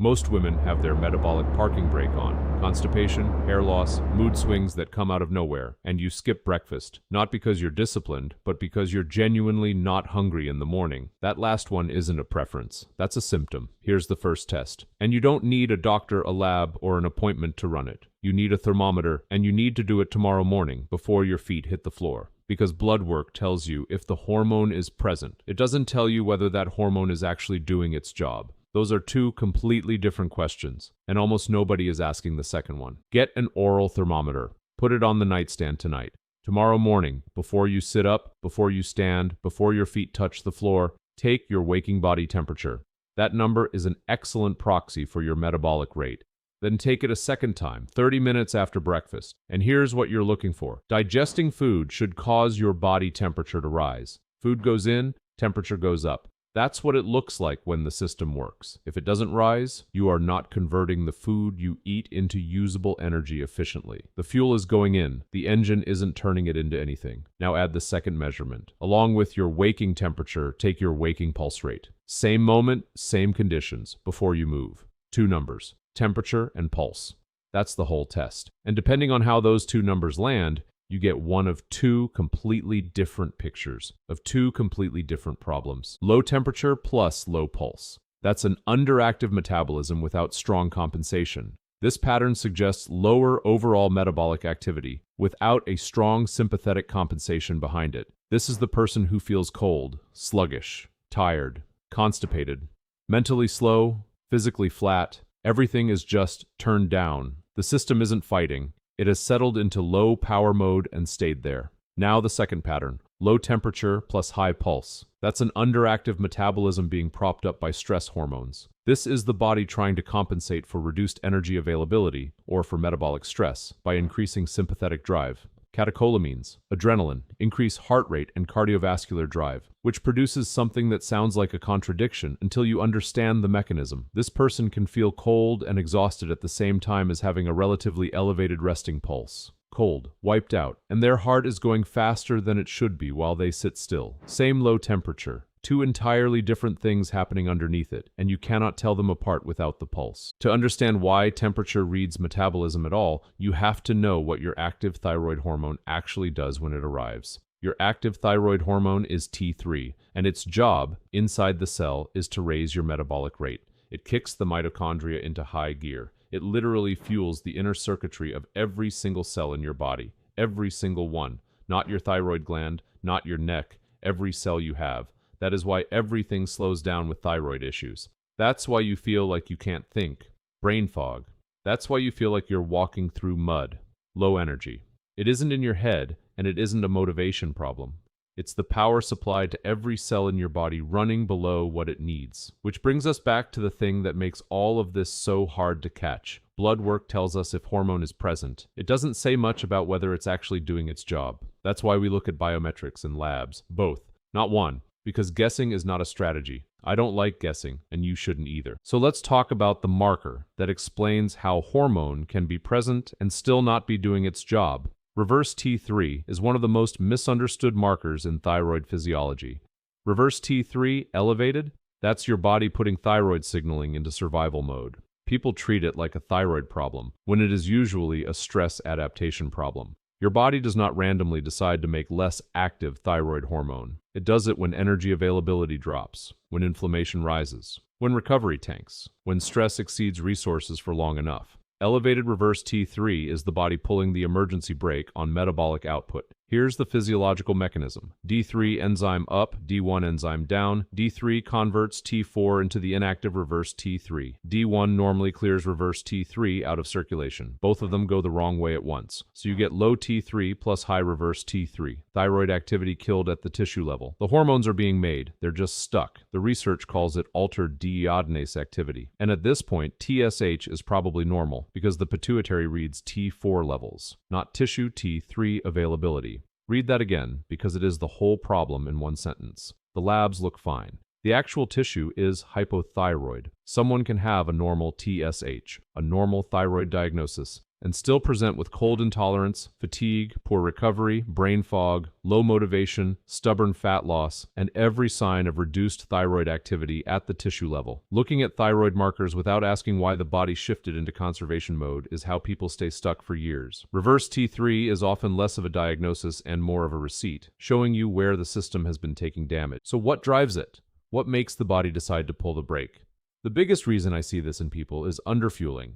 Most women have their metabolic parking brake on. Constipation, hair loss, mood swings that come out of nowhere, and you skip breakfast. Not because you're disciplined, but because you're genuinely not hungry in the morning. That last one isn't a preference. That's a symptom. Here's the first test. And you don't need a doctor, a lab, or an appointment to run it. You need a thermometer, and you need to do it tomorrow morning before your feet hit the floor. Because blood work tells you if the hormone is present. It doesn't tell you whether that hormone is actually doing its job. Those are two completely different questions, and almost nobody is asking the second one. Get an oral thermometer. Put it on the nightstand tonight. Tomorrow morning, before you sit up, before you stand, before your feet touch the floor, take your waking body temperature. That number is an excellent proxy for your metabolic rate. Then take it a second time, 30 minutes after breakfast. And here's what you're looking for. Digesting food should cause your body temperature to rise. Food goes in, temperature goes up. That's what it looks like when the system works. If it doesn't rise, you are not converting the food you eat into usable energy efficiently. The fuel is going in, the engine isn't turning it into anything. Now add the second measurement. Along with your waking temperature, take your waking pulse rate. Same moment, same conditions, before you move. Two numbers, temperature and pulse. That's the whole test. And depending on how those two numbers land, you get one of two completely different pictures of two completely different problems. Low temperature plus low pulse. That's an underactive metabolism without strong compensation. This pattern suggests lower overall metabolic activity without a strong sympathetic compensation behind it. This is the person who feels cold, sluggish, tired, constipated, mentally slow, physically flat. Everything is just turned down. The system isn't fighting. It has settled into low power mode and stayed there. Now the second pattern, low temperature plus high pulse. That's an underactive metabolism being propped up by stress hormones. This is the body trying to compensate for reduced energy availability or for metabolic stress by increasing sympathetic drive. Catecholamines, adrenaline, increase heart rate and cardiovascular drive, which produces something that sounds like a contradiction until you understand the mechanism. This person can feel cold and exhausted at the same time as having a relatively elevated resting pulse. Cold, wiped out, and their heart is going faster than it should be while they sit still. Same low temperature. Two entirely different things happening underneath it, and you cannot tell them apart without the pulse. To understand why temperature reads metabolism at all, you have to know what your active thyroid hormone actually does when it arrives. Your active thyroid hormone is T3, and its job, inside the cell, is to raise your metabolic rate. It kicks the mitochondria into high gear. It literally fuels the inner circuitry of every single cell in your body. Every single one. Not your thyroid gland, not your neck, every cell you have. That is why everything slows down with thyroid issues. That's why you feel like you can't think. Brain fog. That's why you feel like you're walking through mud. Low energy. It isn't in your head, and it isn't a motivation problem. It's the power supply to every cell in your body running below what it needs. Which brings us back to the thing that makes all of this so hard to catch. Blood work tells us if hormone is present. It doesn't say much about whether it's actually doing its job. That's why we look at biometrics in labs. Both. Not one. Because guessing is not a strategy. I don't like guessing, and you shouldn't either. So let's talk about the marker that explains how hormone can be present and still not be doing its job. Reverse T3 is one of the most misunderstood markers in thyroid physiology. Reverse T3 elevated? That's your body putting thyroid signaling into survival mode. People treat it like a thyroid problem, when it is usually a stress adaptation problem. Your body does not randomly decide to make less active thyroid hormone. It does it when energy availability drops, when inflammation rises, when recovery tanks, when stress exceeds resources for long enough. Elevated reverse T3 is the body pulling the emergency brake on metabolic output. Here's the physiological mechanism. D3 enzyme up, D1 enzyme down. D3 converts T4 into the inactive reverse T3. D1 normally clears reverse T3 out of circulation. Both of them go the wrong way at once. So you get low T3 plus high reverse T3. Thyroid activity killed at the tissue level. The hormones are being made. They're just stuck. The research calls it altered deiodinase activity. And at this point, TSH is probably normal because the pituitary reads T4 levels, not tissue T3 availability. Read that again, because it is the whole problem in one sentence. The labs look fine. The actual tissue is hypothyroid. Someone can have a normal TSH, a normal thyroid diagnosis, and still present with cold intolerance, fatigue, poor recovery, brain fog, low motivation, stubborn fat loss, and every sign of reduced thyroid activity at the tissue level. Looking at thyroid markers without asking why the body shifted into conservation mode is how people stay stuck for years. Reverse T3 is often less of a diagnosis and more of a receipt, showing you where the system has been taking damage. So what drives it? What makes the body decide to pull the brake? The biggest reason I see this in people is underfueling,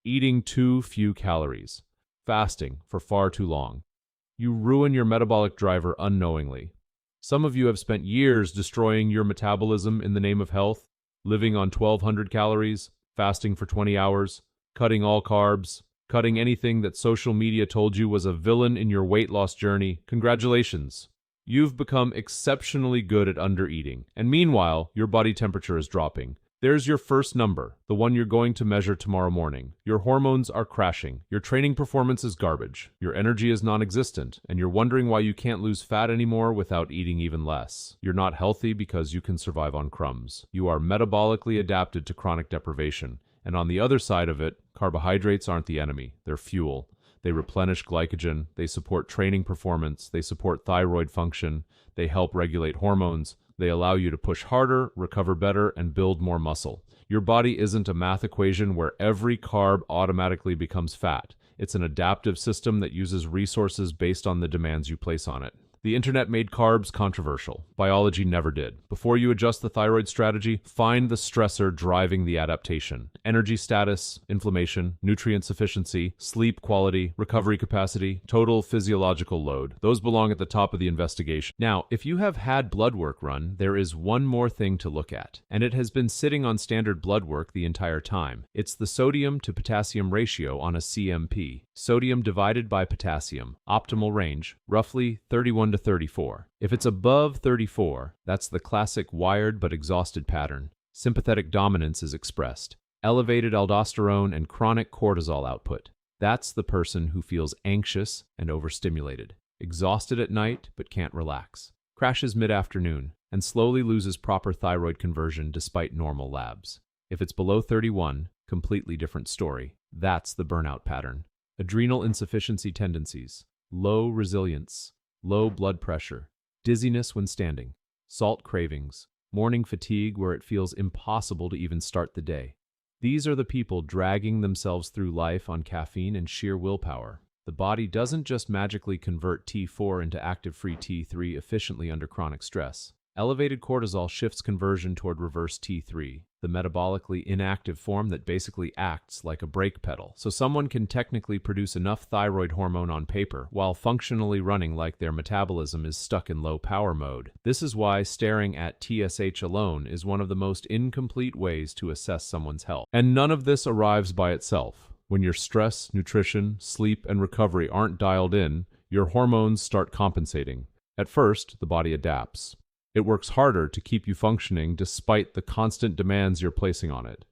eating too few calories, fasting for far too long. You ruin your metabolic driver unknowingly. Some of you have spent years destroying your metabolism in the name of health, living on 1,200 calories, fasting for 20 hours, cutting all carbs, cutting anything that social media told you was a villain in your weight loss journey. Congratulations! You've become exceptionally good at undereating, and meanwhile, your body temperature is dropping. There's your first number, the one you're going to measure tomorrow morning. Your hormones are crashing. Your training performance is garbage. Your energy is non-existent, and you're wondering why you can't lose fat anymore without eating even less. You're not healthy because you can survive on crumbs. You are metabolically adapted to chronic deprivation. And on the other side of it, carbohydrates aren't the enemy. They're fuel. They replenish glycogen. They support training performance. They support thyroid function. They help regulate hormones. They allow you to push harder, recover better, and build more muscle. Your body isn't a math equation where every carb automatically becomes fat. It's an adaptive system that uses resources based on the demands you place on it. The internet made carbs controversial. Biology never did. Before you adjust the thyroid strategy, find the stressor driving the adaptation. Energy status, inflammation, nutrient sufficiency, sleep quality, recovery capacity, total physiological load. Those belong at the top of the investigation. Now, if you have had blood work run, there is one more thing to look at, and it has been sitting on standard blood work the entire time. It's the sodium to potassium ratio on a CMP. Sodium divided by potassium. Optimal range, roughly 31 to 34. If it's above 34, that's the classic wired but exhausted pattern. Sympathetic dominance is expressed. Elevated aldosterone and chronic cortisol output. That's the person who feels anxious and overstimulated, exhausted at night but can't relax, crashes mid-afternoon, and slowly loses proper thyroid conversion despite normal labs. If it's below 31, completely different story. That's the burnout pattern. Adrenal insufficiency tendencies, low resilience, low blood pressure, dizziness when standing, salt cravings, morning fatigue where it feels impossible to even start the day. These are the people dragging themselves through life on caffeine and sheer willpower. The body doesn't just magically convert T4 into active-free T3 efficiently under chronic stress. Elevated cortisol shifts conversion toward reverse T3, the metabolically inactive form that basically acts like a brake pedal. So someone can technically produce enough thyroid hormone on paper while functionally running like their metabolism is stuck in low power mode. This is why staring at TSH alone is one of the most incomplete ways to assess someone's health. And none of this arrives by itself. When your stress, nutrition, sleep, and recovery aren't dialed in, your hormones start compensating. At first, the body adapts. It works harder to keep you functioning despite the constant demands you're placing on it.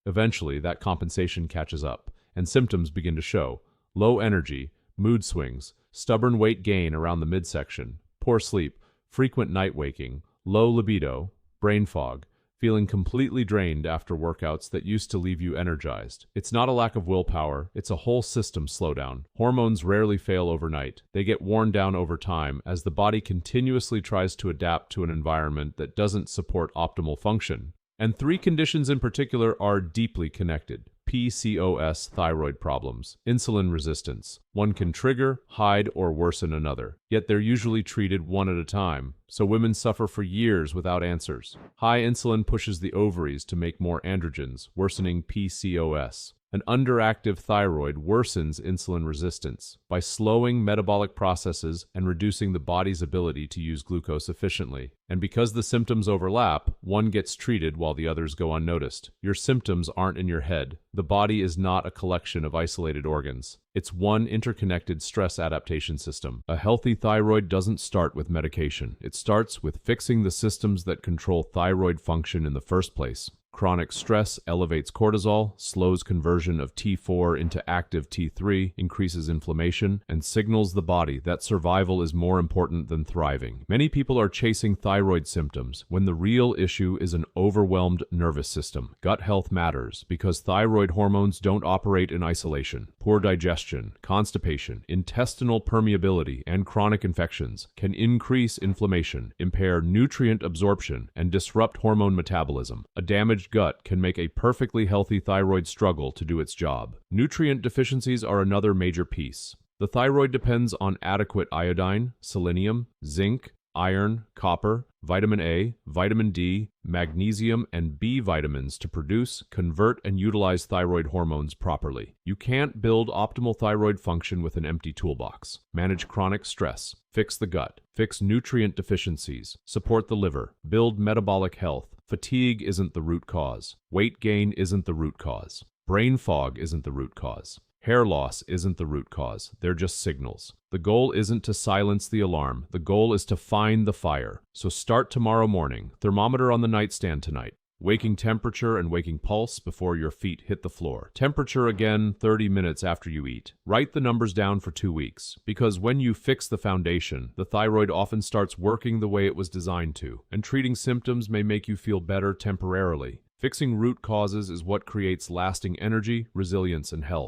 Eventually, that compensation catches up, and symptoms begin to show. Low energy, mood swings, stubborn weight gain around the midsection, poor sleep, frequent night waking, low libido, brain fog, feeling completely drained after workouts that used to leave you energized. It's not a lack of willpower, it's a whole system slowdown. Hormones rarely fail overnight. They get worn down over time as the body continuously tries to adapt to an environment that doesn't support optimal function. And three conditions in particular are deeply connected. PCOS thyroid problems, insulin resistance. One can trigger, hide, or worsen another. Yet they're usually treated one at a time, so women suffer for years without answers. High insulin pushes the ovaries to make more androgens, worsening PCOS. An underactive thyroid worsens insulin resistance by slowing metabolic processes and reducing the body's ability to use glucose efficiently. And because the symptoms overlap, one gets treated while the others go unnoticed. Your symptoms aren't in your head. The body is not a collection of isolated organs. It's one interconnected stress adaptation system. A healthy thyroid doesn't start with medication. It starts with fixing the systems that control thyroid function in the first place. Chronic stress elevates cortisol, slows conversion of T4 into active T3, increases inflammation, and signals the body that survival is more important than thriving. Many people are chasing thyroid symptoms when the real issue is an overwhelmed nervous system. Gut health matters because thyroid hormones don't operate in isolation. Poor digestion, constipation, intestinal permeability, and chronic infections can increase inflammation, impair nutrient absorption, and disrupt hormone metabolism. A damaged gut can make a perfectly healthy thyroid struggle to do its job. Nutrient deficiencies are another major piece. The thyroid depends on adequate iodine, selenium, zinc, iron, copper, vitamin A, vitamin D, magnesium, and B vitamins to produce, convert, and utilize thyroid hormones properly. You can't build optimal thyroid function with an empty toolbox. Manage chronic stress, fix the gut, fix nutrient deficiencies, support the liver, build metabolic health. Fatigue isn't the root cause. Weight gain isn't the root cause. Brain fog isn't the root cause. Hair loss isn't the root cause. They're just signals. The goal isn't to silence the alarm. The goal is to find the fire. So start tomorrow morning. Thermometer on the nightstand tonight. Waking temperature and waking pulse before your feet hit the floor. Temperature again 30 minutes after you eat. Write the numbers down for 2 weeks, because when you fix the foundation, the thyroid often starts working the way it was designed to, and treating symptoms may make you feel better temporarily. Fixing root causes is what creates lasting energy, resilience, and health.